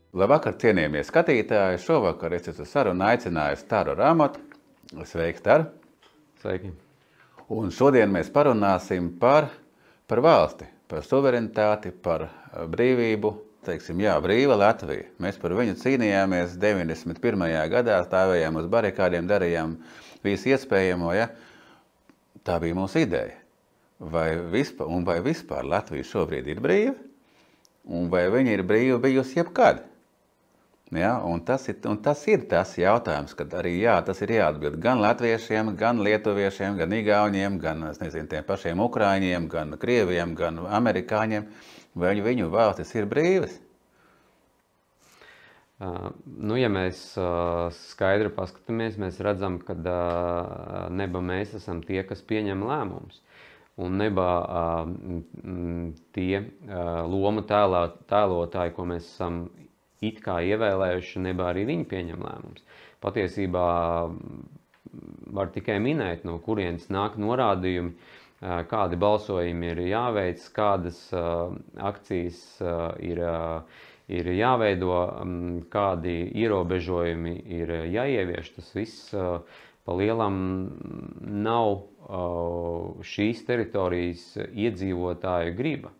Labvakar, cienījamie skatītāji! Šovakar es esmu sarunu aicinājis Taru Rāmotu. Sveiki, Taru! Sveiki! Un šodien mēs parunāsim par valsti, par suverenitāti, par brīvību. Teiksim, jā, brīva Latvija. Mēs par viņu cīnījāmies 91. gadā, stāvējām uz barikādiem, darījām visu iespējamo. Ja? Tā bija mūsu ideja. Vai vispār Latvija šobrīd ir brīva? Un vai viņa ir brīva bijusi jebkad? Ja? Un tas ir tas jautājums, kad arī tas ir jāatbild gan latviešiem, gan lietuviešiem, gan igauņiem, gan tiem pašiem ukraiņiem, gan krieviem, gan amerikāņiem. Vai viņu valstis ir brīvas? Ja mēs skaidri paskatāmies, mēs redzam, ka neba mēs esam tie, kas pieņem lēmumus. Un neba tie lomu tēlotāji, ko mēs esam it kā ievēlējuši, neba arī viņi pieņem lēmumus. Patiesībā var tikai minēt, no kurienes nāk norādījumi, kādi balsojumi ir jāveic, kādas akcijas ir jāveido, kādi ierobežojumi ir jāievieš. Tas viss pa lielam nav šīs teritorijas iedzīvotāju griba,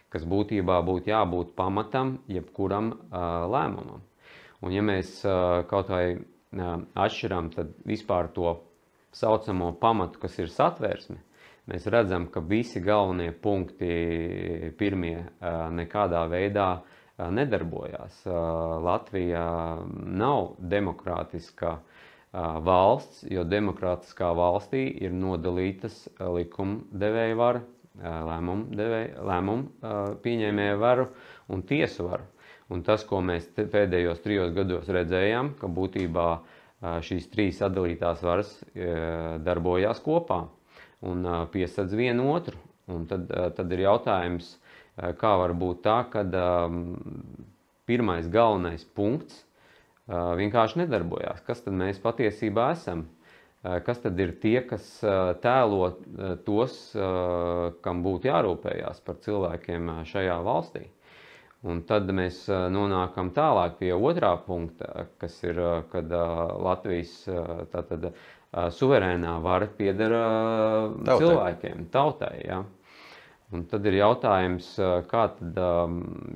kas būtībā būtu jābūt pamatam jebkuram lēmumam. Un ja mēs kaut vai atšķiram tad vispār to saucamo pamatu, kas ir satversme, mēs redzam, ka visi galvenie punkti pirmie nekādā veidā nedarbojās. Latvija nav demokrātiska valsts, jo demokrātiskā valstī ir nodalītas likumdevēja vara, lēmumu pieņēmēja varu un tiesu varu. Un tas, ko mēs pēdējos 3 gados redzējām, ka būtībā šīs 3 sadalītās varas darbojās kopā un piesadz vienu otru. Un tad ir jautājums, kā var būt tā, kad pirmais galvenais punkts vienkārši nedarbojās. Kas tad mēs patiesībā esam? Kas tad ir tie, kas tēlo tos, kam būtu jārūpējās par cilvēkiem šajā valstī? Un tad mēs nonākam tālāk pie otrā punkta, kas ir, kad Latvijas suverēnā vara pieder cilvēkiem, tautai. Ja? Un tad ir jautājums, kā tad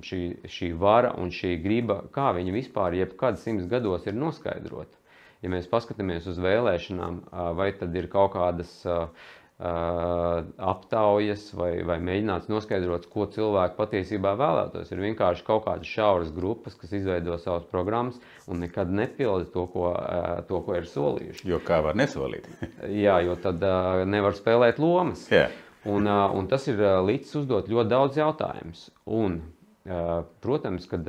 šī vara un šī griba, kā viņa vispār jebkad 100 gados ir noskaidrota. Ja mēs paskatāmies uz vēlēšanām, vai tad ir kaut kādas aptaujas vai mēģināts noskaidrot, ko cilvēki patiesībā vēlētos. Ir vienkārši kaut kādas šauras grupas, kas izveido savas programmas un nekad nepilda to, ko ir solījuši. Jo kā var nesolīt? Jā, jo tad nevar spēlēt lomas. Yeah. Un tas ir līdz uzdot ļoti daudz jautājumus. Un, protams, kad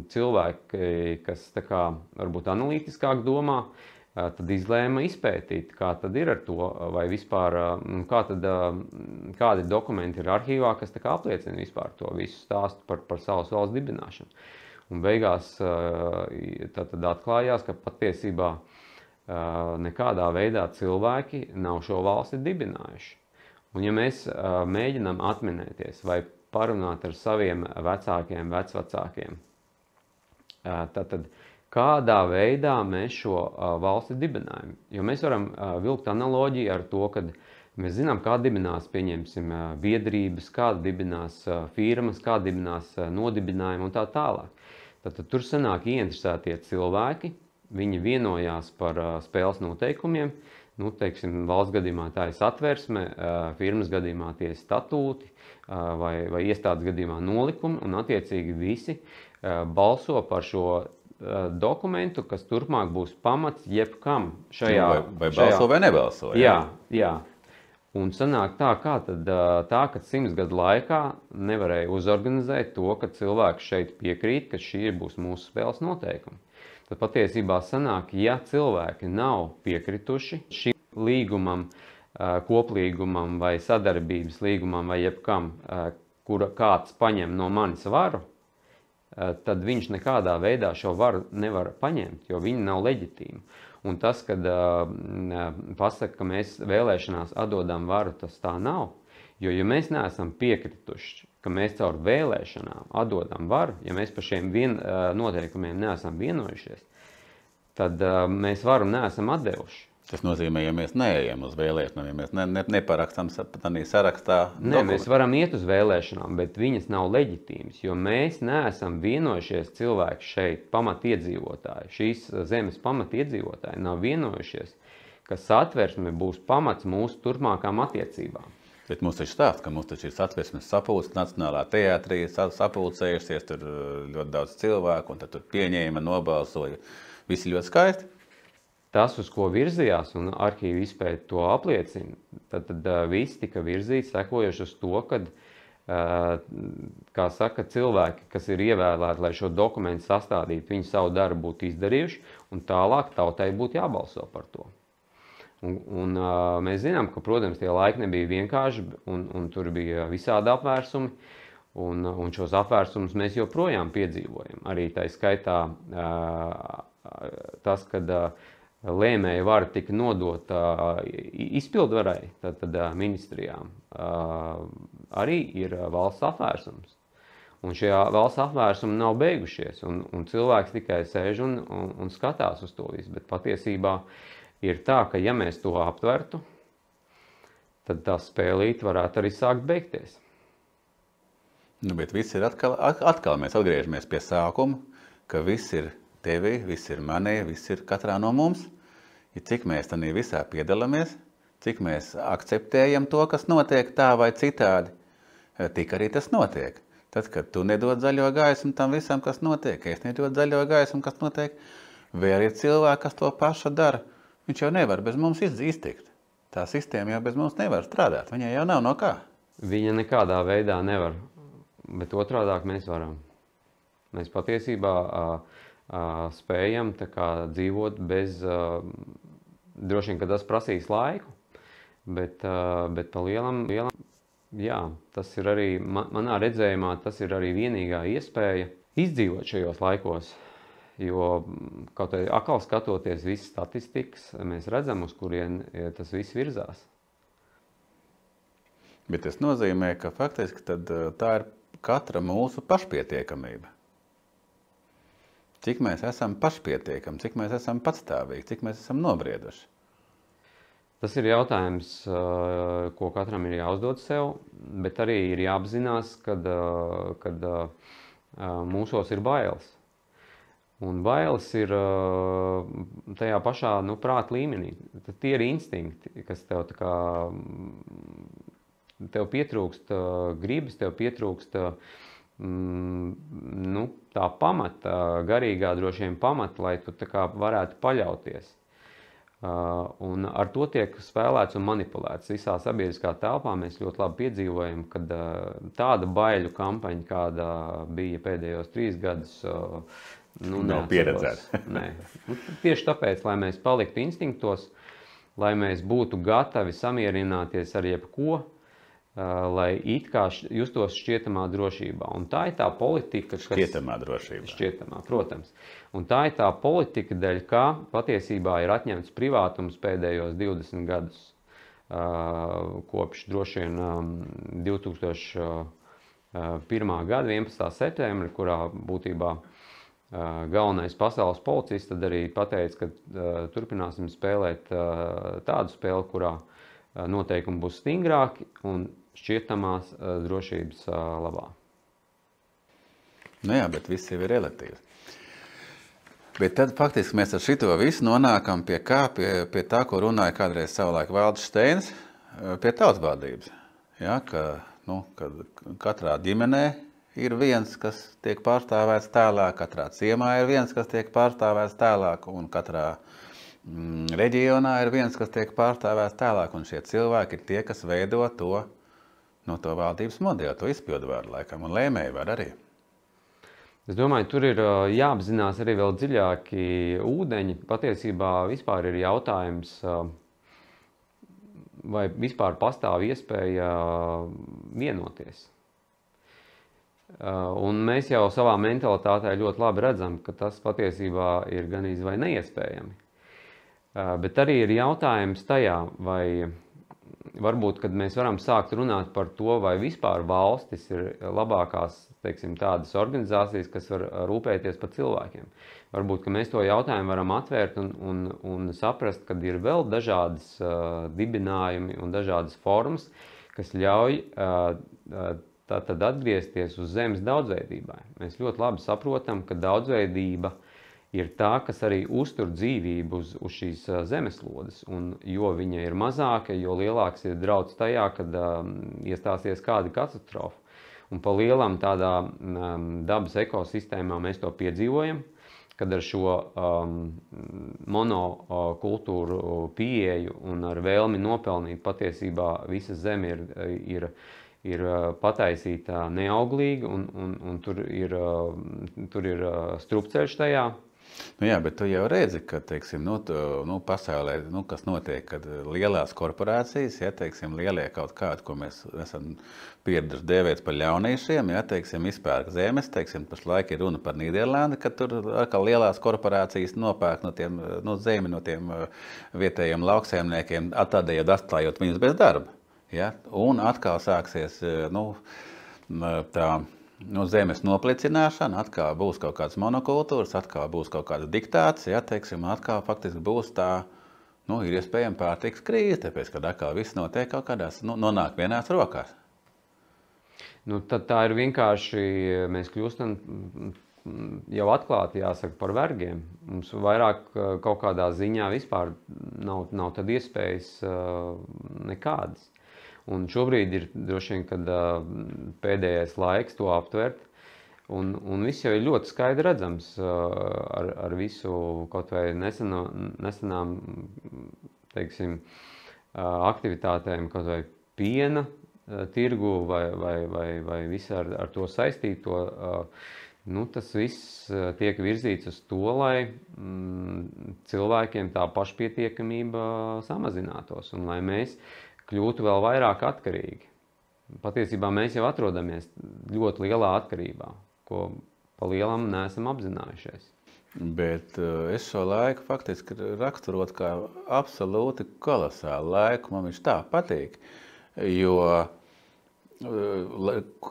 cilvēki, kas tā kā varbūt analītiskāk domā, tad izlēma izpētīt, kā tad ir ar to, vai vispār, kādi dokumenti ir arhīvā, kas tā kā apliecina vispār to visu stāstu par savas valsts dibināšanu. Un beigās tad atklājās, ka patiesībā nekādā veidā cilvēki nav šo valsti dibinājuši. Un ja mēs mēģinām atminēties vai parunāt ar saviem vecākiem, vecvecākiem, tad kādā veidā mēs šo valsti dibinājam. Jo mēs varam vilkt analoģiju ar to, kad mēs zinām, kā dibinās, pieņemsim, biedrības, kā dibinās firmas, kā dibinās nodibinājumi un tā tālāk. Tad tur sanāk ieinteresētie cilvēki, viņi vienojās par spēles noteikumiem, teiksim, valsts gadījumā tā ir satversme, firmas gadījumā tie ir statūti vai iestādes gadījumā nolikumi, un attiecīgi visi balso par šo dokumentu, kas turpmāk būs pamats jebkam šajā... Vai balso vai nebalso? Jā. Un sanāk tā, ka 100 gadu laikā nevarēja uzorganizēt to, ka cilvēki šeit piekrīt, ka šī būs mūsu spēles noteikumi. Tad patiesībā sanāk, ja cilvēki nav piekrituši šim līgumam, koplīgumam vai sadarbības līgumam vai jebkam, kura kāds paņem no manis varu, tad viņš nekādā veidā šo varu nevar paņemt, jo viņi nav leģitīmi. Un tas, kad pasaka, ka mēs vēlēšanās atdodam varu, tas tā nav. Jo ja mēs neesam piekrituši ka mēs caur vēlēšanām atdodam varu, ja mēs par šiem noteikumiem neesam vienojušies, tad mēs varu neesam atdevuši. Tas nozīmē, ja mēs neejam uz vēlēšanām, ja mēs neparakstam tādā sarakstā. Nē, mēs varam iet uz vēlēšanām, bet viņas nav leģitīmas, jo mēs neesam vienojušies cilvēki šeit, pamatiedzīvotāji. Šīs zemes pamatiedzīvotāji nav vienojušies, ka satversme būs pamats mūsu turpmākām attiecībām. Bet mums taču stāsta, ka mums taču ir satversmes sapulce, Nacionālā teātrī sapulcējušies, tur ļoti daudz cilvēku, un tad tur pieņēma, nobalsoja. Visi ļoti skaisti. Tas, uz ko virzījās, un arhīva izpēta to apliecina, tad viss tika virzīts sekojoši uz to, kad, kā saka, cilvēki, kas ir ievēlēti, lai šo dokumentu sastādītu, viņi savu darbu būtu izdarījuši, un tālāk tautai būtu jābalso par to. Un mēs zinām, ka, protams, tie laiki nebija vienkārši, un tur bija visādi apvērsumi, un šos apvērsumus mēs joprojām piedzīvojam. Arī tā skaitā tas, kad lēmēja vara tika nodota izpildvarai, tad ministrijām, arī ir valsts apvērsums. Un šie valsts apvērsumi nav beigušies, un cilvēks tikai sēž un skatās uz to visu. Bet patiesībā ir tā, ka ja mēs to aptvertu, tad tā spēlīte varētu arī sākt beigties. Nu, bet viss ir atkal mēs atgriežamies pie sākuma, ka viss ir tevī, viss ir manī, viss ir katrā no mums. Ja cik mēs tādā visā piedalāmies, cik mēs akceptējam to, kas notiek tā vai citādi, tik arī tas notiek. Tad, kad tu nedod zaļo gaismu tam visam, kas notiek, es nedod zaļo gaismu, kas notiek, vai arī cilvēki, kas to pašu dara, viņš jau nevar bez mums iztikt. Tā sistēma jau bez mums nevar strādāt, viņai jau nav no kā. Viņa nekādā veidā nevar, bet otrādāk mēs varam. Mēs patiesībā spējam tā kā dzīvot bez, droši vien, ka tas prasīs laiku, bet pa lielam, jā, tas ir arī, manā redzējumā, tas ir arī vienīgā iespēja izdzīvot šajos laikos, jo kaut arī atkal skatoties visas statistikas, mēs redzam, uz kurien tas viss virzās. Bet tas nozīmē, ka faktiski tad tā ir katra mūsu pašpietiekamība. Cik mēs esam pašpietiekami, cik mēs esam patstāvīgi, cik mēs esam nobrieduši. Tas ir jautājums, ko katram ir jāuzdod sev, bet arī ir jāapzinās, kad mūsos ir bailes. Un bailes ir tajā pašā prāta līmenī. Tad tie ir instinkti, kas tev tā kā, tev pietrūkst gribas, tev pietrūkst tā pamata, garīgā droši vien pamata, lai tu tā kā varētu paļauties. Un ar to tiek spēlēts un manipulēts. Visā sabiedriskā telpā mēs ļoti labi piedzīvojam, kad tāda baiļu kampaņa, kāda bija pēdējos 3 gadus, nav pieredzēta. Nē. Tieši tāpēc, lai mēs paliktu instinktos, lai mēs būtu gatavi samierināties ar jebko, lai it kā justos šķietamā drošībā. Un tā ir tā politika, kas... Šķietamā drošībā. Šķietamā, protams. Un tā ir tā politika, dēļ kā patiesībā ir atņemts privātums pēdējos 20 gadus, kopš droši vien 2001. gada 11. septembra, kurā būtībā galvenais pasaules policists tad arī pateica, ka turpināsim spēlēt tādu spēli, kurā noteikumi būs stingrāki un šķietamās drošības labā. Nu jā, bet viss jau ir relatīvs. Bet tad faktiski mēs ar šito visu nonākam pie kā? Pie tā, ko runāja kādreiz savulaik Valdis Steins, pie tautsvaldības. Ja, kad katrā ģimenē ir viens, kas tiek pārstāvēts tālāk, katrā ciemā ir viens, kas tiek pārstāvēts tālāk, un katrā reģionā ir viens, kas tiek pārstāvēts tālāk, un šie cilvēki ir tie, kas veido to valdības modeli, to izpildvaru laikam, un lēmēju var arī. Es domāju, tur ir jāapzinās arī vēl dziļāki ūdeņi. Patiesībā vispār ir jautājums, vai vispār pastāv iespēja vienoties. Un mēs jau savā mentalitātē ļoti labi redzam, ka tas patiesībā ir gan vai neiespējami. Bet arī ir jautājums tajā, vai varbūt, kad mēs varam sākt runāt par to, vai vispār valstis ir labākās, teiksim, tādas organizācijas, kas var rūpēties par cilvēkiem. Varbūt, ka mēs to jautājumu varam atvērt un saprast, kad ir vēl dažādas dibinājumi un dažādas formas, kas ļauj tātad atgriezties uz zemes daudzveidībai. Mēs ļoti labi saprotam, ka daudzveidība ir tā, kas arī uztur dzīvību uz šīs zemeslodes. Un jo viņa ir mazāka, jo lielāks ir drauds tajā, kad iestāsies kāda katastrofa. Un pa lielam tādā dabas ekosistēmā mēs to piedzīvojam, kad ar šo monokultūru pieeju un ar vēlmi nopelnīt patiesībā visa zeme ir pataisīta neauglīga un tur ir strupceļš tajā. Nu jā, bet tu jau redzi, ka, teiksim, pasaulē, kas notiek, kad lielās korporācijas, ja, teiksim, lielie kaut kādi, ko mēs esam pieraduši dēvēt par ļaunīšiem, ja, teiksim, izpērk zemes, teiksim, pašlaik ir runa par Nīderlandi, kad tur atkal lielās korporācijas nopērk zemi no tiem vietējiem lauksaimniekiem, tādējādi atstājot viņus bez darba, ja, un atkal sāksies, zemes noplicināšana, atkal būs kaut kādas monokultūras, atkal būs kaut kādas diktāts, ja, teiksim, atkal faktiski būs tā, ir iespējama pārtikas krīze, tāpēc, kad atkal viss notiek kaut kādās, nonāk vienās rokās. Tad tā ir vienkārši, mēs kļūstam jau atklāti, jāsaka, par vergiem. Mums vairāk kaut kādā ziņā vispār nav tad iespējas nekādas. Un šobrīd ir droši vien, kad pēdējais laiks to aptvert, un viss jau ir ļoti skaidri redzams ar visu kaut vai nesenām, teiksim, aktivitātēm, kaut vai piena tirgu vai visu ar to saistīto. Tas viss tiek virzīts uz to, lai cilvēkiem tā pašpietiekamība samazinātos un lai mēs kļūtu vēl vairāk atkarīgi. Patiesībā mēs jau atrodamies ļoti lielā atkarībā, ko pa lielam neesam apzinājušies. Bet es šo laiku faktiski raksturot kā absolūti kolosālu laiku, man viņš tā patīk, jo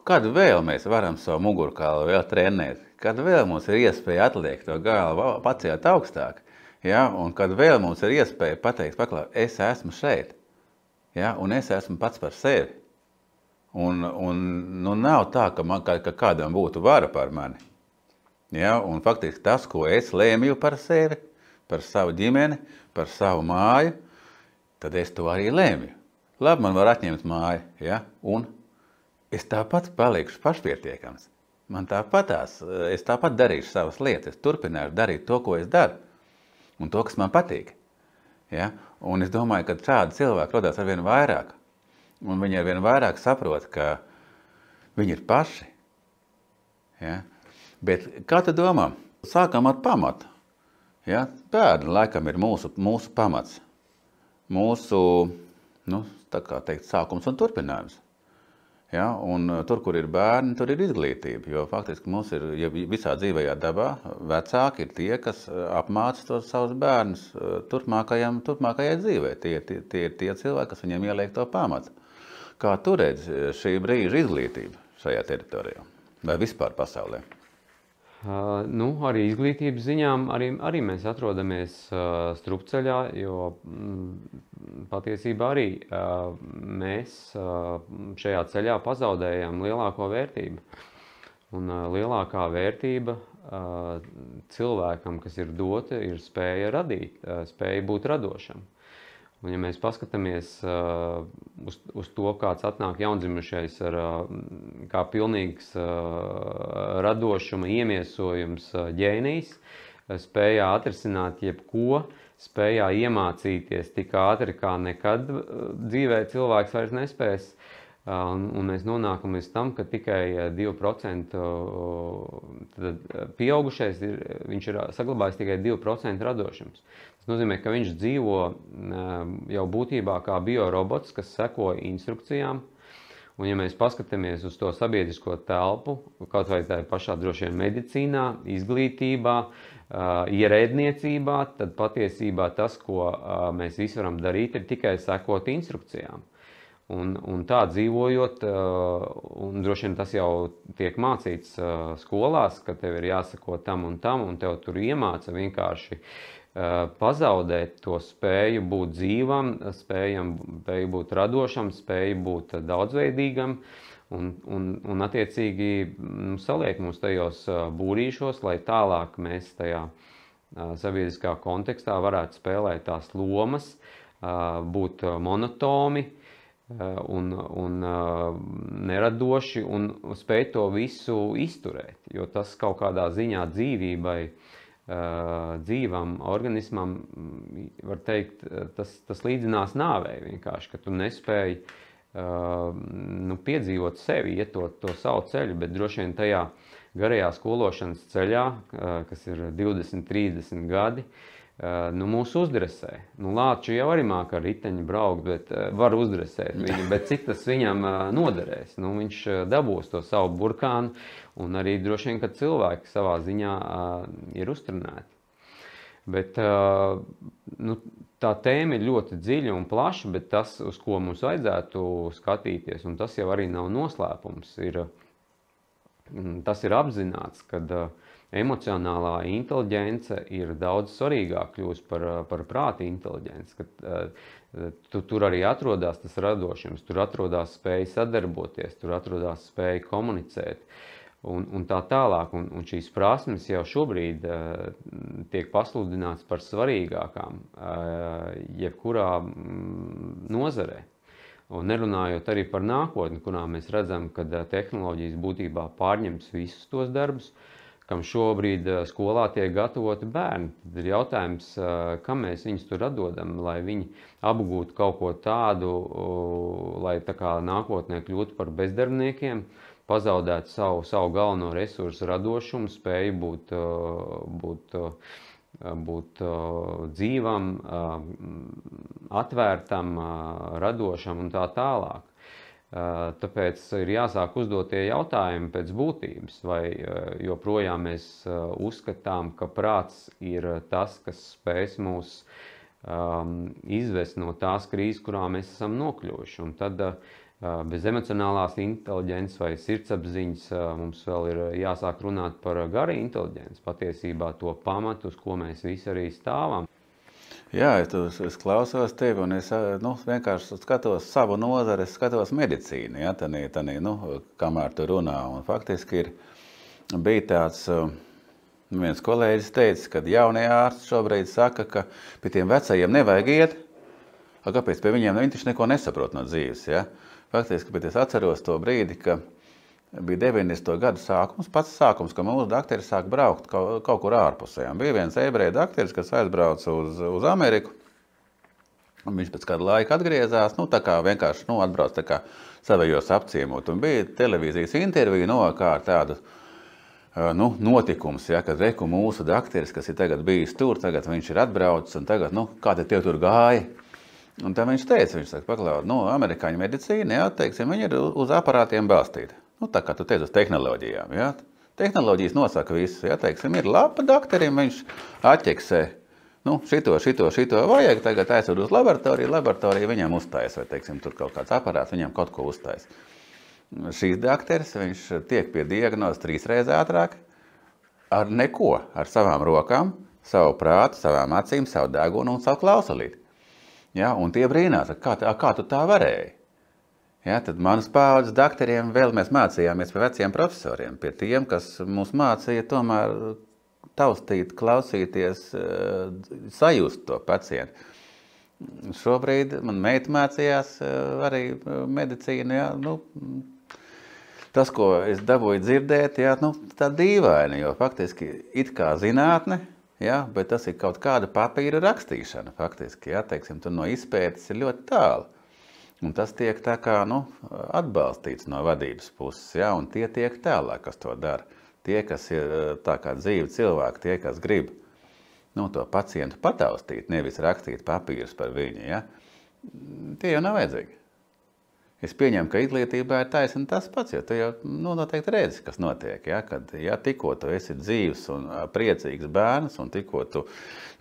kad vēl mēs varam savu mugurkaulu vēl trenēt, kad vēl mums ir iespēja atliekt to galvu pacelt augstāk, ja, un kad vēl mums ir iespēja pateikt, es esmu šeit. Ja, un es esmu pats par sevi. Un nav tā, ka kādam būtu vara par mani. Ja, un faktiski tas, ko es lēmju par sevi, par savu ģimeni, par savu māju, tad es to arī lēmju. Labi, man var atņemt māju, ja, un es tāpat palikšu pašpietiekams. Es tāpat darīšu savas lietas, es turpināšu darīt to, ko es daru, un to, kas man patīk. Ja? Un es domāju, ka šādi cilvēki rodās arvien vairāk. Un viņi arvien vairāk saprot, ka viņi ir paši. Ja? Bet kā tu domā? Sākam ar pamatu. Ja? Bērni laikam ir mūsu pamats. Mūsu, tā kā teikt, sākums un turpinājums. Ja? Un tur, kur ir bērni, tur ir izglītība. Jo faktiski mums ir visā dzīvajā dabā vecāki ir tie, kas apmāca tos savus bērnus turpmākajai dzīvē. Tie ir tie cilvēki, kas viņiem ieliek to pamatu. Kā tu redzi šī brīža izglītība šajā teritorijā vai vispār pasaulē? Arī izglītības ziņām arī mēs atrodamies strupceļā, jo patiesībā arī mēs šajā ceļā pazaudējam lielāko vērtību. Un lielākā vērtība cilvēkam, kas ir dota, ir spēja radīt, spēja būt radošam. Un, ja mēs paskatāmies uz to, kāds atnāk jaundzimušais ar kā pilnīgs radošuma iemiesojums ģēnijs, spējā atrisināt jebko, spējā iemācīties tik ātri, kā nekad dzīvē cilvēks vairs nespēs. Un mēs nonākam līdz tam, ka tikai 2% pieaugušais viņš ir saglabājis tikai 2% radošums. Tas nozīmē, ka viņš dzīvo jau būtībā kā biorobots, kas seko instrukcijām. Un ja mēs paskatāmies uz to sabiedrisko telpu, kaut vai tā pašā droši vien medicīnā, izglītībā, ierēdniecībā, tad patiesībā tas, ko mēs visi varam darīt, ir tikai sekot instrukcijām. Un tā dzīvojot, un droši vien tas jau tiek mācīts skolās, ka tev ir jāsako tam, un tev tur iemāca vienkārši pazaudēt to spēju būt dzīvam, spēju būt radošam, spēju būt daudzveidīgam, un attiecīgi saliek mums tajos būrīšos, lai tālāk mēs tajā sabiedriskā kontekstā varētu spēlēt tās lomas, būt monotoni, un neradoši un spēt to visu izturēt, jo tas kaut kādā ziņā dzīvībai, dzīvam organismam, var teikt, tas līdzinās nāvei vienkārši, ka tu nespēji piedzīvot sevi, iet to savu ceļu, bet droši vien tajā garajā skološanas ceļā, kas ir 20, 30 gadi, mūs uzdresē. Lāču jau arī māk ar riteņu braukt, bet var uzdresēt viņu, bet cik tas viņam noderēs? Viņš dabūs to savu burkānu, un arī droši vien, ka cilvēki savā ziņā ir uztrenēti. Bet tā tēma ir ļoti dziļa un plaša, bet tas, uz ko mums vajadzētu skatīties, un tas jau arī nav noslēpums, tas ir apzināts, kad emocionālā inteliģence ir daudz svarīgāk kļūst par prāta inteliģenci, ka tur arī atrodas tas radošums, tur atrodas spēja sadarboties, tur atrodas spēja komunicēt un tā tālāk. Un šīs prasmes jau šobrīd tiek pasludināts par svarīgākām jebkurā nozarē. Un nerunājot arī par nākotni, kurā mēs redzam, ka tehnoloģijas būtībā pārņems visus tos darbus, kam šobrīd skolā tiek gatavoti bērni. Tad ir jautājums, kam mēs viņus tur atdodam, lai viņi apgūtu kaut ko tādu, lai tā kā nākotnē kļūtu par bezdarbniekiem, pazaudētu savu galveno resursu radošumu, spēju būt dzīvam, atvērtam, radošam un tā tālāk. Tāpēc ir jāsāk uzdot tie jautājumi pēc būtības, vai joprojām mēs uzskatām, ka prāts ir tas, kas spēs mūs izvest no tās krīzes, kurā mēs esam nokļuvuši. Un tad bez emocionālās inteliģences vai sirdsapziņas mums vēl ir jāsāk runāt par gara inteliģenci, patiesībā to pamatu, uz ko mēs visi arī stāvam. Jā, es klausos tevi un es vienkārši skatos savu nozari, es skatos medicīnu, ja, kamēr tu runā. Un faktiski bija tāds, viens kolēģis teica, ka jaunie ārsti šobrīd saka, ka pie tiem vecajiem nevajag iet. Kāpēc? Pie viņiem viņi taču neko nesaprot no dzīves. Ja? Faktiski, bet es atceros to brīdi, ka bija 90. gadu pats sākums, ka mūsu dakteri sāk braukt kaut kur ārpusē. Bija viens ebreju dakteris, kas aizbrauca uz Ameriku. Un viņš pēc kāda laika atgriezās, vienkārši atbrauc savējos apciemot. Un bija televīzijas intervija nokārt tādu notikums, ja, kad reku mūsu dakteris, kas ir tagad bijis tur, tagad viņš ir atbraucis, un tagad, kā te tev tur gāja? Un tā viņš saka, paklaud, amerikāņu medicīna, ja, teiksim, viņi ir uz aparātiem balstīti. Tā kā tu teici uz tehnoloģijām, ja? Tehnoloģijas nosaka visu, ja? Teiksim, ir lapa dakterim, viņš atķeksē, šito vajag, tagad aizsūd uz laboratoriju viņam uztais, vai, teiksim, tur kaut kāds aparāts viņam kaut ko uztais. Šīs dakteris, viņš tiek pie diagnozes 3 reizes ātrāk, ar neko, ar savām rokām, savu prātu, savām acīm, savu degunu un savu klausulīti. Ja? Un tie brīnās, kā tu tā varēji? Ja, tad manas paudzes dakteriem vēl mēs mācījāmies pie veciem profesoriem, pie tiem, kas mūs mācīja tomēr taustīt, klausīties, sajust to pacientu. Šobrīd man meita mācījās arī medicīnu, ja, tas, ko es dabūju dzirdēt, ja, tā dīvaini, jo faktiski it kā zinātne, ja, bet tas ir kaut kāda papīra rakstīšana faktiski, ja, teiksim, tur no izpētes ir ļoti tālu. Un tas tiek tā kā, atbalstīts no vadības puses, ja, un tie tiek tālāk, kas to dara. Tie, kas ir tā kā dzīvi cilvēki, tie, kas grib to pacientu pataustīt, nevis rakstīt papīrus par viņu, ja, tie jau nav vajadzīgi. Es pieņemu, ka izglītībā ir taisni tas pats, jo tu jau noteikti redzi, kas notiek. Ja? Kad tikko tu esi dzīvs un priecīgs bērns, un tikko tu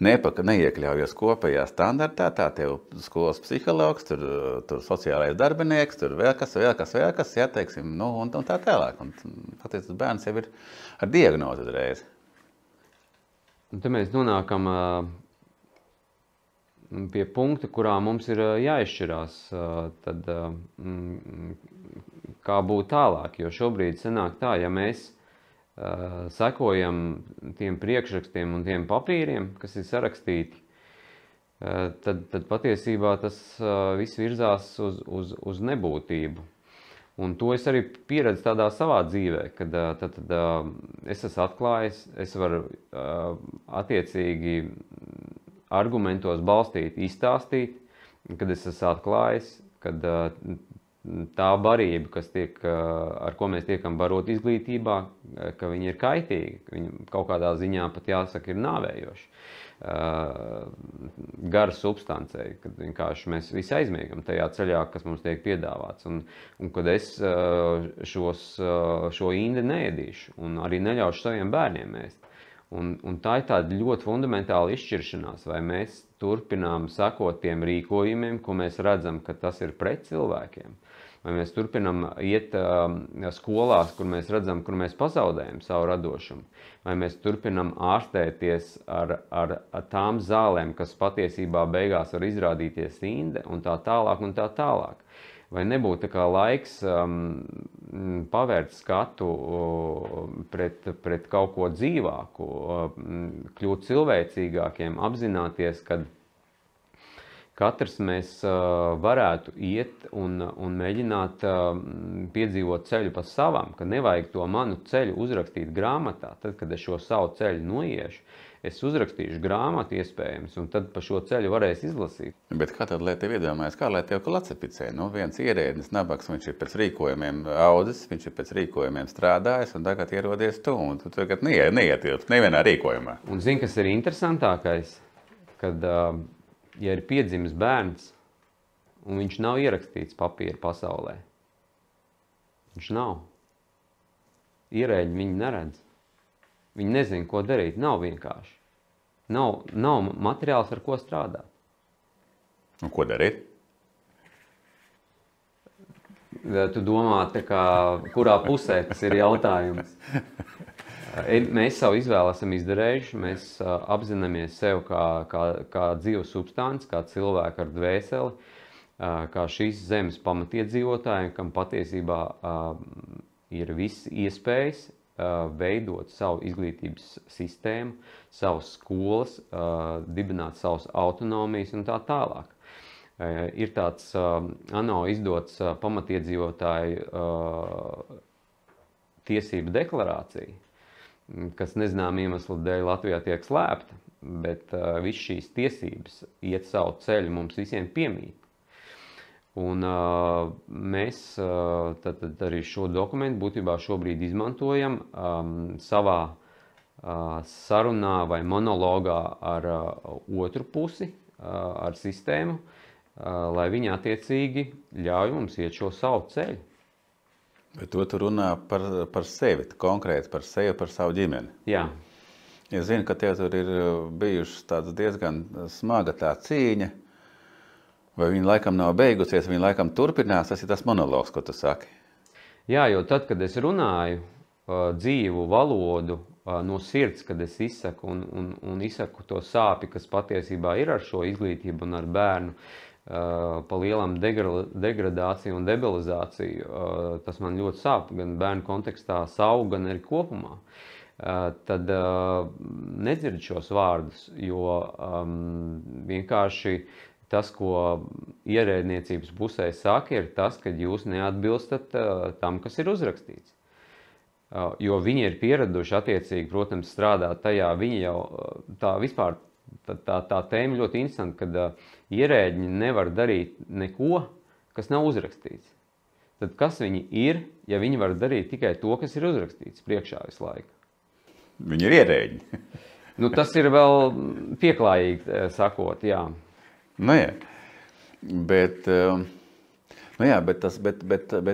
neiekļaujies kopējā standartā, tā tev skolas psihologs, tur sociālais darbinieks, tur vēl kas, ja, teiksim, un tā tālāk. Un patiesībā bērns jau ir ar diagnozi uzreiz. Un te mēs nonākam pie punkta, kurā mums ir jāizšķirās, tad kā būt tālāk, jo šobrīd sanāk tā, ja mēs sekojam tiem priekšrakstiem un tiem papīriem, kas ir sarakstīti, tad patiesībā tas viss virzās uz nebūtību. Un to es arī pieredzu tādā savā dzīvē, kad es esmu atklājis, es varu attiecīgi argumentos balstīt, izstāstīt, kad es esmu atklājis, kad tā barība, ar ko mēs tiekam barot izglītībā, ka viņi ir kaitīgi, ka viņi kaut kādā ziņā pat jāsaka ir nāvējoši. Gara substancei, kad vienkārši mēs visi aizmiegam tajā ceļā, kas mums tiek piedāvāts. Un kad es šo indi neēdīšu un arī neļaušu saviem bērniem ēst. Un tā ir tāda ļoti fundamentāla izšķiršanās, vai mēs turpinām sekot tiem rīkojumiem, ko mēs redzam, ka tas ir pret cilvēkiem. Vai mēs turpinām iet skolās, kur mēs redzam, kur mēs pazaudējam savu radošumu. Vai mēs turpinām ārstēties ar tām zālēm, kas patiesībā beigās var izrādīties inde un tā tālāk un tā tālāk. Vai nebūtu tā kā laiks pavērt skatu pret kaut ko dzīvāku, kļūt cilvēcīgākiem, apzināties, ka katrs mēs varētu iet un mēģināt piedzīvot ceļu pa savam, ka nevajag to manu ceļu uzrakstīt grāmatā. Tad, kad es šo savu ceļu noiešu, es uzrakstīšu grāmatu iespējams, un tad pa šo ceļu varēs izlasīt. Bet kā tad, lai tev iedomājas, kā lai tev klasificē? Viens ierēdnis, nabaks, viņš ir pēc rīkojumiem audzis, viņš ir pēc rīkojumiem strādājis, un tagad ierodies tu, un tu tagad neietilpst nevienā rīkojumā. Un zini, kas ir interesantākais? Kad, ja ir piedzimis bērns, un viņš nav ierakstīts papīra pasaulē, viņš nav. Ierēģi viņi neredz. Viņi nezina, ko darīt. Nav vienkārši. Nav materiāls, ar ko strādāt. Un ko darīt? Tu domā, kurā pusē tas ir jautājums? Mēs savu izvēli esam izdarējuši. Mēs apzināmies sev kā dzīvu substanci, kā cilvēku ar dvēseli, kā šīs zemes pamatiedzīvotāji, kam patiesībā ir viss iespējas veidot savu izglītības sistēmu, savas skolas, dibināt savas autonomijas un tā tālāk. Ir tāds ANO izdots pamatiedzīvotāju tiesību deklarācija, kas nezinām iemeslu dēļ Latvijā tiek slēpta, bet viss šīs tiesības iet savu ceļu mums visiem piemīt. Un mēs tad arī šo dokumentu būtībā šobrīd izmantojam savā sarunā vai monologā ar otru pusi, ar sistēmu, lai viņi attiecīgi ļauj mums iet šo savu ceļu. Bet to tu runā par sevi, konkrēti par sevi, par savu ģimeni. Jā. Es zinu, ka tev tur ir bijušas tāds diezgan smaga tā cīņa, vai viņa laikam nav beigusies, viņa laikam turpinās, tas ir tas monologs, ko tu saki. Jā, jo tad, kad es runāju dzīvu valodu no sirds, kad es izsaku un izsaku to sāpi, kas patiesībā ir ar šo izglītību un ar bērnu, pa lielam degradāciju un debilizāciju, tas man ļoti sāp, gan bērnu kontekstā savu, gan arī kopumā. Tad nedzird šos vārdus, jo vienkārši tas, ko ierēdniecības pusē saka, ir tas, ka jūs neatbilstat tam, kas ir uzrakstīts. Jo viņi ir pieraduši attiecīgi, protams, strādāt tajā, viņi jau tā vispār, tā tēma ļoti interesanta, kad ierēģi nevar darīt neko, kas nav uzrakstīts. Tad kas viņi ir, ja viņi var darīt tikai to, kas ir uzrakstīts priekšā visu laiku? Viņi ir ierēģi. Tas ir vēl pieklājīgi sakot, jā. Jā, bet Nu jā, bet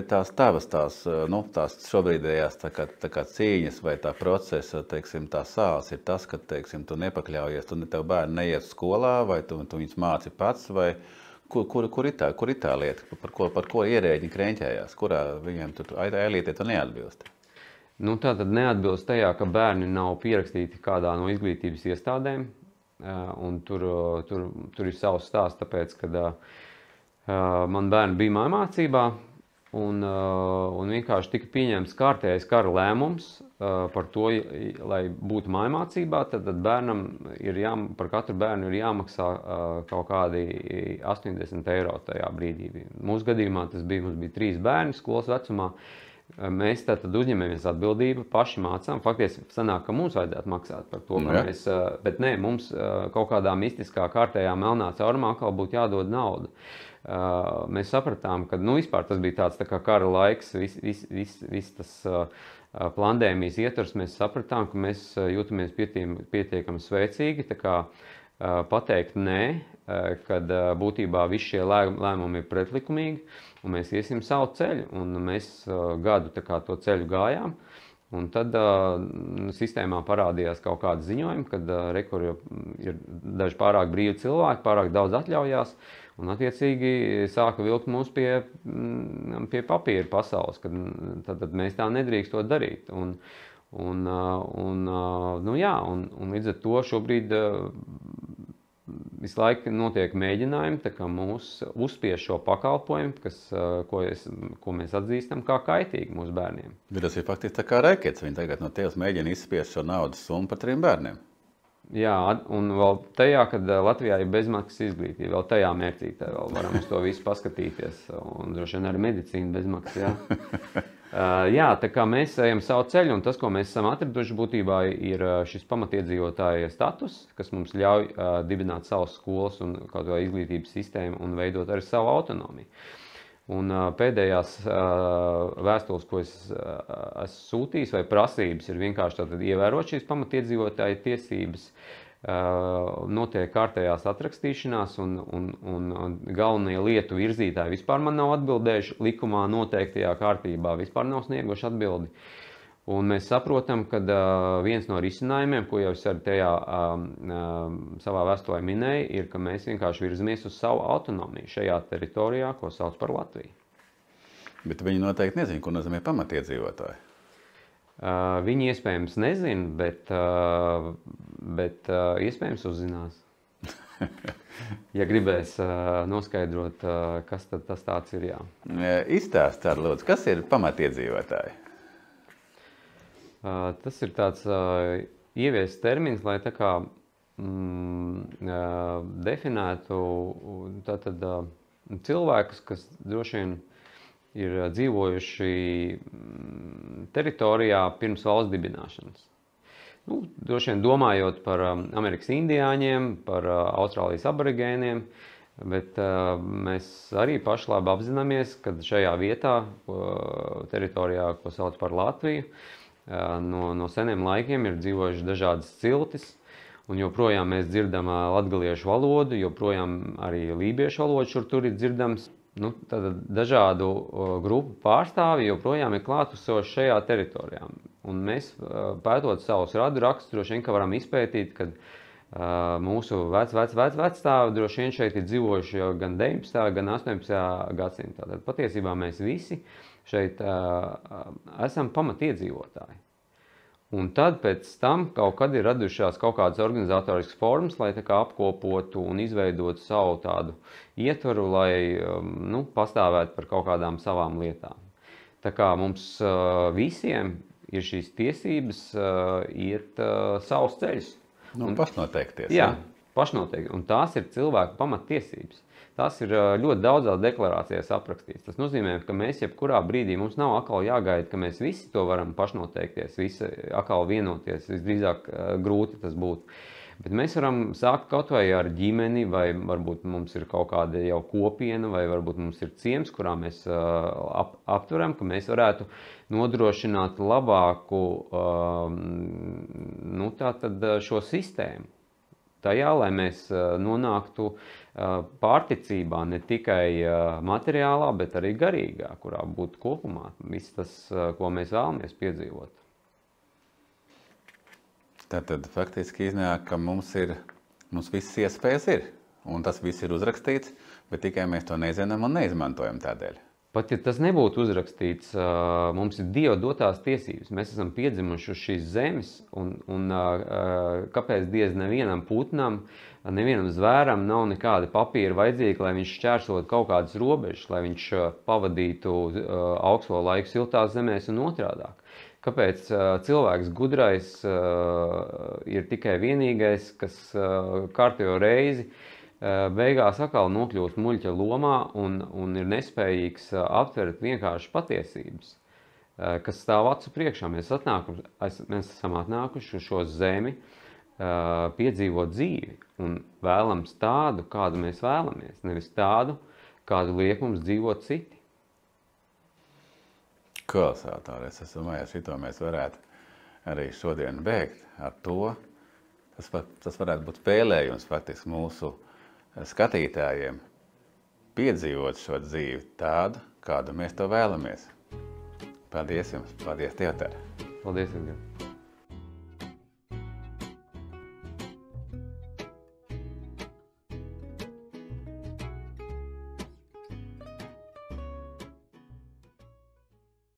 tās tavas, tās šobrīdējās tā kā cīņas vai tā procesa, teiksim, tā sāls ir tas, ka, teiksim, tu nepakļaujies, tev bērni neiet skolā, vai tu viņus māci pats, vai kur ir tā lieta, par ko ierēģi kreņķējās, kurā viņiem tur ailītē tu neatbilst? Nu, tā tad neatbilst tajā, ka bērni nav pierakstīti kādā no izglītības iestādēm, un tur ir savs stāsts, tāpēc, kad man bērni bija mājmācībā, un vienkārši tika pieņemts kārtējais kara lēmums par to, lai būtu mājmācībā, tad bērnam par katru bērnu ir jāmaksā kaut kādi 80 eiro tajā brīdī. Mūsu gadījumā mums bija 3 bērni skolas vecumā. Mēs tātad uzņemamies atbildību, paši mācām. Faktiski sanāk, ka mums vajadzētu maksāt par to, bet nē, mums kaut kādā mistiskā kārtējā melnā caurumā atkal būtu jādod nauda. Mēs sapratām, ka vispār tas bija tāds tā kā kara laiks, viss tas plandēmijas ietvers, mēs sapratām, ka mēs jūtamies pietiekami sveicīgi, tā kā pateikt nē, kad būtībā visi šie lēmumi ir pretlikumīgi, un mēs iesim savu ceļu, un mēs gadu to ceļu gājām, un tad sistēmā parādījās kaut kādi ziņojumi, kad rekur ir daži pārāk brīvi cilvēki, pārāk daudz atļaujās, un attiecīgi sāka vilkt mūs pie papīra pasaules, kad tad mēs tā nedrīkstot darīt. Un līdz ar to šobrīd visu laiku notiek mēģinājumi, tā kā mūs uzspiež šo pakalpojumu, ko mēs atzīstam kā kaitīgi mūsu bērniem. Bet tas ir faktiski tā kā rekets. Viņi tagad no tevis mēģina izspiest šo naudas summu par 3 bērniem. Jā, un vēl tajā, kad Latvijā ir bezmaksas izglītība, vēl tajā mērcītē vēl varam uz to visu paskatīties, un droši vien arī medicīna bezmaksas, jā. Jā, tā kā mēs ejam savu ceļu, un tas, ko mēs esam atraduši būtībā, ir šis pamatiedzīvotāja status, kas mums ļauj dibināt savas skolas un kaut kā izglītības sistēmu un veidot arī savu autonomiju. Un pēdējās vēstules, ko es esmu sūtījis, vai prasības, ir vienkārši tātad ievērot šīs pamatiedzīvotāja tiesības, notiek kārtējās atrakstīšanās, un galvenie lietu virzītāji vispār man nav atbildējuši likumā noteiktajā kārtībā, vispār nav snieguši atbildi. Un mēs saprotam, ka viens no risinājumiem, ko jau es arī tajā savā vēstulē minēju, ir, ka mēs vienkārši virzamies uz savu autonomiju šajā teritorijā, ko sauc par Latviju. Bet viņi noteikti nezina, ko nozīmē pamatiedzīvotāji. Viņi iespējams nezina, bet iespējams uzzinās. Ja gribēs noskaidrot, kas tad tas tāds ir, jā. Izstāst tādu, lūdzu, kas ir pamatiedzīvotāji? Tas ir tāds ieviests termins, lai tā kā definētu tātad cilvēkus, kas droši vien ir dzīvojuši teritorijā pirms valsts dibināšanas. Droši vien domājot par Amerikas indiāņiem, par Austrālijas aborigēniem, bet mēs arī paši labi apzināmies, ka šajā vietā, teritorijā, ko sauc par Latviju, no seniem laikiem ir dzīvojuši dažādas ciltis, un joprojām mēs dzirdam latgaliešu valodu, joprojām arī lībiešu valodu šur tur ir dzirdams. Tātad dažādu grupu pārstāvi joprojām ir klātesoši šajā teritorijā. Un mēs, pētot savus radu rakstus, droši vien, ka varam izpētīt, ka mūsu vecstāvi droši vien šeit ir dzīvojuši jau gan 19. gan 18. gadsimtā. Tātad patiesībā mēs visi šeit esam pamatiedzīvotāji. Un tad pēc tam kaut kad ir radušās kaut kādas organizatoriskas formas, lai tā kā apkopotu un izveidotu savu tādu ietvaru, lai pastāvētu par kaut kādām savām lietām. Tā kā mums visiem ir šīs tiesības iet savus ceļus. Pašnoteikties. Jā, pašnoteikti. Un tās ir cilvēku pamattiesības. Tas ir ļoti daudzās deklarācijās aprakstīts. Tas nozīmē, ka mēs jebkurā brīdī mums nav atkal jāgaida, ka mēs visi to varam pašnoteikties, visi atkal vienoties, visdrīzāk grūti tas būtu. Bet mēs varam sākt kaut vai ar ģimeni, vai varbūt mums ir kaut kāda jau kopiena, vai varbūt mums ir ciems, kurā mēs aptveram, ka mēs varētu nodrošināt labāku tātad šo sistēmu. tajā, lai mēs nonāktu pārticībā ne tikai materiālā, bet arī garīgā, kurā būtu kopumā viss tas, ko mēs vēlamies piedzīvot. Tātad faktiski iznāk, ka mums visas iespējas ir, un tas viss ir uzrakstīts, bet tikai mēs to nezinām un neizmantojam tādēļ. Pat ja tas nebūtu uzrakstīts, mums ir Dieva dotās tiesības. Mēs esam piedzimuši uz šīs zemes, un kāpēc Dievs nevienam putnam, nevienam zvēram nav nekāda papīra vajadzīga, lai viņš šķērsot kaut kādas robežas, lai viņš pavadītu augsto laiku siltās zemēs un otrādāk. Kāpēc cilvēks gudrais ir tikai vienīgais, kas kārtējo reizi beigās atkal nokļūst muļķa lomā un ir nespējīgs aptvert vienkārši patiesības, kas stāv acu priekšā. Mēs esam atnākuši uz šo zemi piedzīvot dzīvi un vēlams tādu, kādu mēs vēlamies, nevis tādu, kādu liek mums dzīvot citi. Kolosāli, es domāju, šito mēs varētu arī šodien beigt ar to. Tas varētu būt spēlējums faktiski mūsu skatītājiem piedzīvot šo dzīvi tādu, kādu mēs to vēlamies. Paldies jums! Paldies, Tev, Tara! Paldies, Edgar!